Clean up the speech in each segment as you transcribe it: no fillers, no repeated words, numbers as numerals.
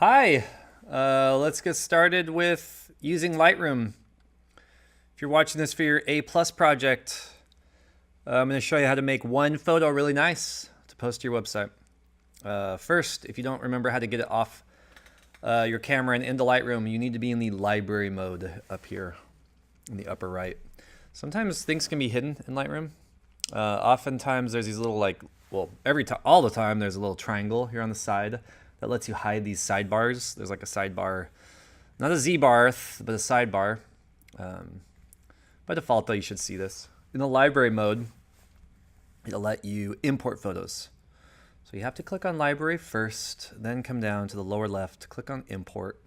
Hi, let's get started with using Lightroom. If you're watching this for your A+ project, I'm going to show you how to make one photo really nice to post to your website. First, if you don't remember how to get it off your camera and into Lightroom, you need to be in the library mode up here in the upper right. Sometimes things can be hidden in Lightroom. Oftentimes there's these little all the time there's a little triangle here on the side that lets you hide these sidebars. There's like a sidebar, not a Z bar, but a sidebar. By default though, you should see this. In the library mode, it'll let you import photos. So you have to click on library first, then come down to the lower left, click on import.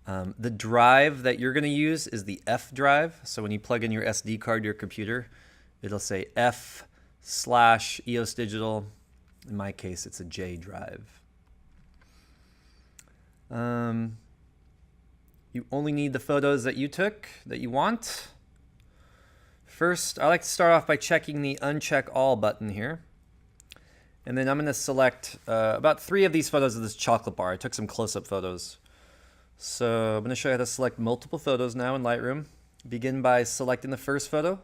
The drive that you're gonna use is the F drive. So when you plug in your SD card to your computer, it'll say F/EOS Digital. In my case, it's a J drive. You only need the photos that you took, that you want. First, I like to start off by checking the uncheck all button here. And then I'm going to select about 3 of these photos of this chocolate bar. I took some close-up photos. So I'm going to show you how to select multiple photos now in Lightroom. Begin by selecting the first photo.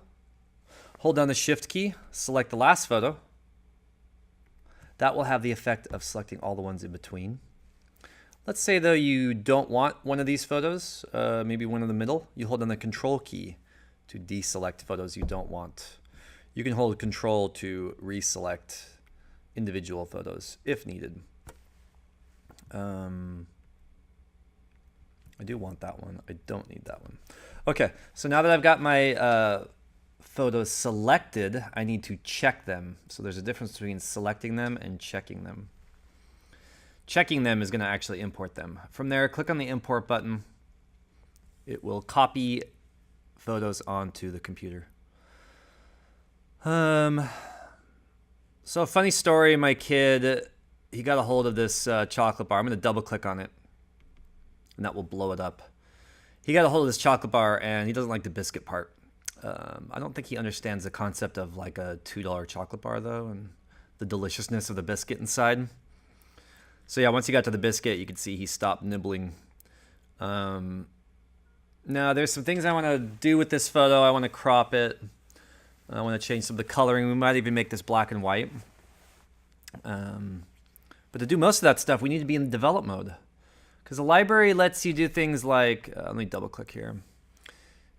Hold down the Shift key, select the last photo. That will have the effect of selecting all the ones in between. Let's say though you don't want one of these photos, maybe one in the middle. You hold down the Control key to deselect photos you don't want. You can hold Control to reselect individual photos if needed. I do want that one. I don't need that one. Okay, so now that I've got my photos selected, I need to check them. So there's a difference between selecting them and checking them. Checking them is going to actually import them. From there, click on the import button. It will copy photos onto the computer. So a funny story, my kid, he got a hold of this chocolate bar. I'm going to double click on it and that will blow it up. He got a hold of this chocolate bar and he doesn't like the biscuit part. I don't think he understands the concept of like a $2 chocolate bar though, and the deliciousness of the biscuit inside. So yeah, once he got to the biscuit, you can see he stopped nibbling. Now there's some things I want to do with this photo. I want to crop it. I want to change some of the coloring. We might even make this black and white. But to do most of that stuff, we need to be in develop mode. Because the library lets you do things like, let me double click here.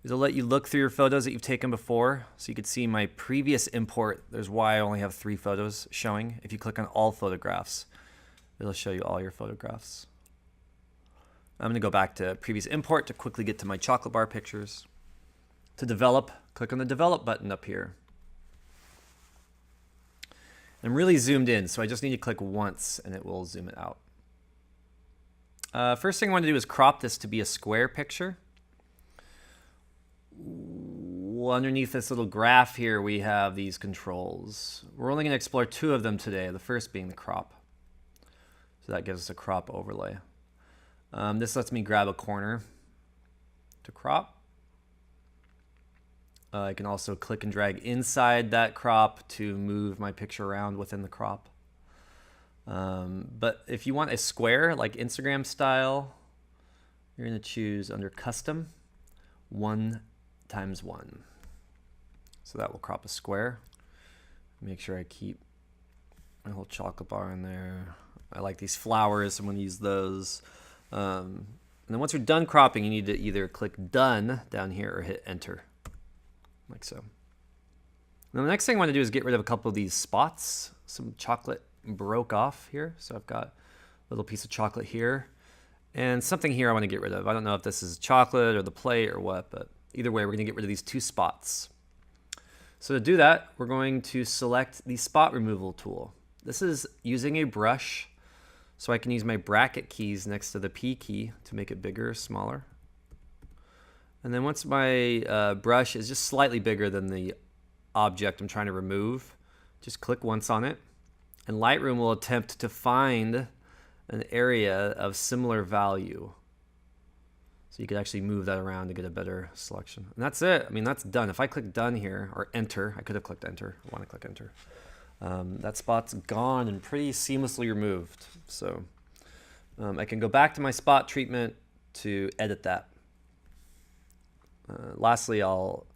It'll let you look through your photos that you've taken before. So you could see my previous import. There's why I only have 3 photos showing. If you click on all photographs, it'll show you all your photographs. I'm going to go back to previous import to quickly get to my chocolate bar pictures. To develop, click on the develop button up here. I'm really zoomed in, so I just need to click once and it will zoom it out. First thing I want to do is crop this to be a square picture. Underneath this little graph here, we have these controls. We're only going to explore 2 of them today, the first being the crop. So that gives us a crop overlay. This lets me grab a corner to crop. I can also click and drag inside that crop to move my picture around within the crop. But if you want a square, like Instagram style, you're going to choose under custom 1x1. So that will crop a square. Make sure I keep my whole chocolate bar in there. I like these flowers, so I'm going to use those. And then once you're done cropping, you need to either click done down here or hit enter, like so. Now the next thing I want to do is get rid of a couple of these spots. Some chocolate broke off here, so I've got a little piece of chocolate here. And something here I want to get rid of. I don't know if this is chocolate or the plate or what, but either way, we're going to get rid of these 2 spots. So to do that, we're going to select the spot removal tool. This is using a brush, so I can use my bracket keys next to the P key to make it bigger or smaller. And then once my brush is just slightly bigger than the object I'm trying to remove, just click once on it, and Lightroom will attempt to find an area of similar value. So you could actually move that around to get a better selection. And that's it. I mean, that's done. If I click done here, or enter, I could have clicked enter. I want to click enter. That spot's gone and pretty seamlessly removed. So I can go back to my spot treatment to edit that. Lastly, I'll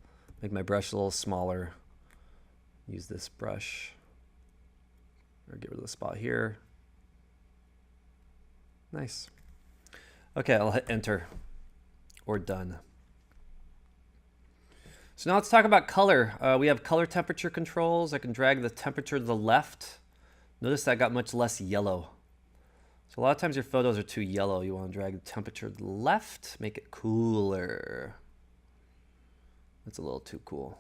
make my brush a little smaller. Use this brush, or get rid of the spot here. Nice. Okay, I'll hit enter or done. So now let's talk about color. We have color temperature controls. I can drag the temperature to the left. Notice that got much less yellow. So a lot of times your photos are too yellow. You want to drag the temperature to the left, make it cooler. That's a little too cool.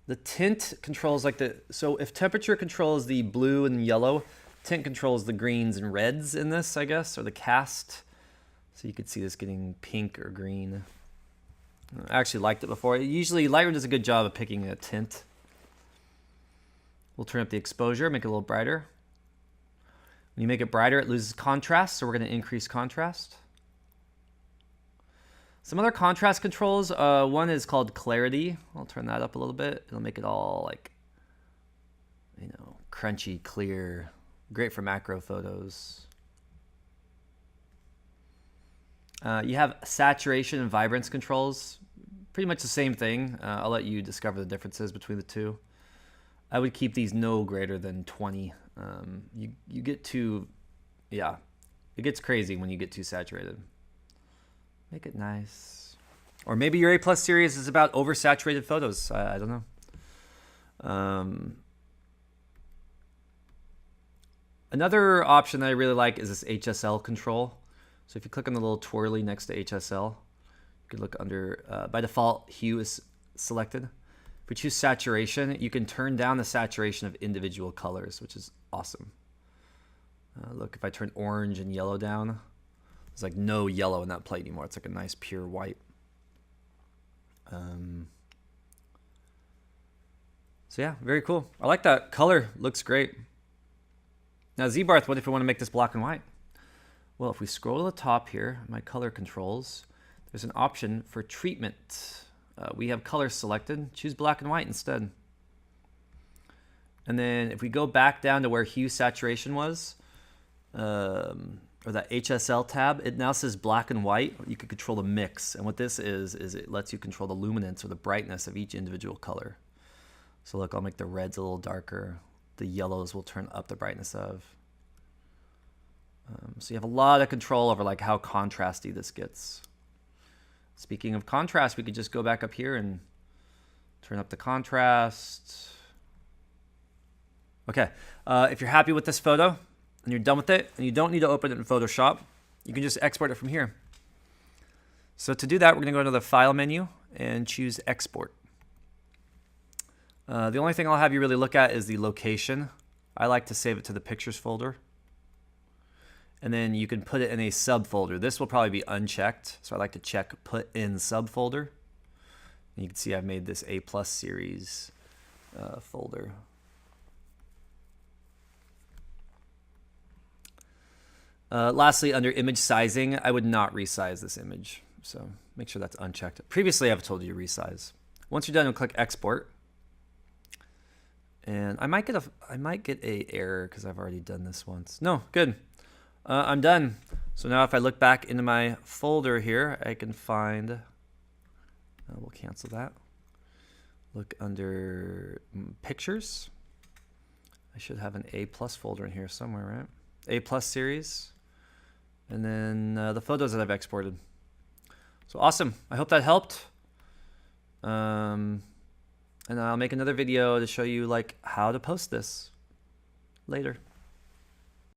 The tint controls so if temperature controls the blue and yellow, tint controls the greens and reds in this, I guess, or the cast. So you could see this getting pink or green. I actually liked it before. Usually Lightroom does a good job of picking a tint. We'll turn up the exposure, make it a little brighter. When you make it brighter, it loses contrast, so we're going to increase contrast. Some other contrast controls, one is called clarity. I'll turn that up a little bit. It'll make it all like, you know, crunchy, clear. Great for macro photos. You have saturation and vibrance controls. Pretty much the same thing. I'll let you discover the differences between the two. I would keep these no greater than 20. You get too, yeah, it gets crazy when you get too saturated. Make it nice. Or maybe your A+ series is about oversaturated photos. I don't know. Another option that I really like is this Hsl control. So if you click on the little twirly next to Hsl, you can look under, by default, hue is selected. If we choose saturation, you can turn down the saturation of individual colors, which is awesome. Look, if I turn orange and yellow down, there's like no yellow in that plate anymore. It's like a nice pure white. So yeah, very cool. I like that color. Looks great. Now ZBarth, what if we want to make this black and white? Well, if we scroll to the top here, my color controls, there's an option for treatment. We have color selected. Choose black and white instead. And then if we go back down to where hue saturation was, or that Hsl tab, it now says black and white. You can control the mix. And what this is it lets you control the luminance or the brightness of each individual color. So look, I'll make the reds a little darker. The yellows will turn up the brightness of. So you have a lot of control over like how contrasty this gets. Speaking of contrast, we could just go back up here and turn up the contrast. Okay, if you're happy with this photo and you're done with it and you don't need to open it in Photoshop, you can just export it from here. So to do that, we're gonna go to the File menu and choose Export. The only thing I'll have you really look at is the location. I like to save it to the Pictures folder. And then you can put it in a subfolder. This will probably be unchecked, so I like to check Put in Subfolder. And you can see I've made this A+ series folder. Lastly, under image sizing, I would not resize this image, so make sure that's unchecked. Previously, I've told you to resize. Once you're done, you'll click Export. And I might get a error because I've already done this once. No, good. I'm done. So now if I look back into my folder here, I can find, we'll cancel that. Look under Pictures. I should have an A+ folder in here somewhere, right? A+ series. And then the photos that I've exported. So awesome. I hope that helped. And I'll make another video to show you like how to post this later.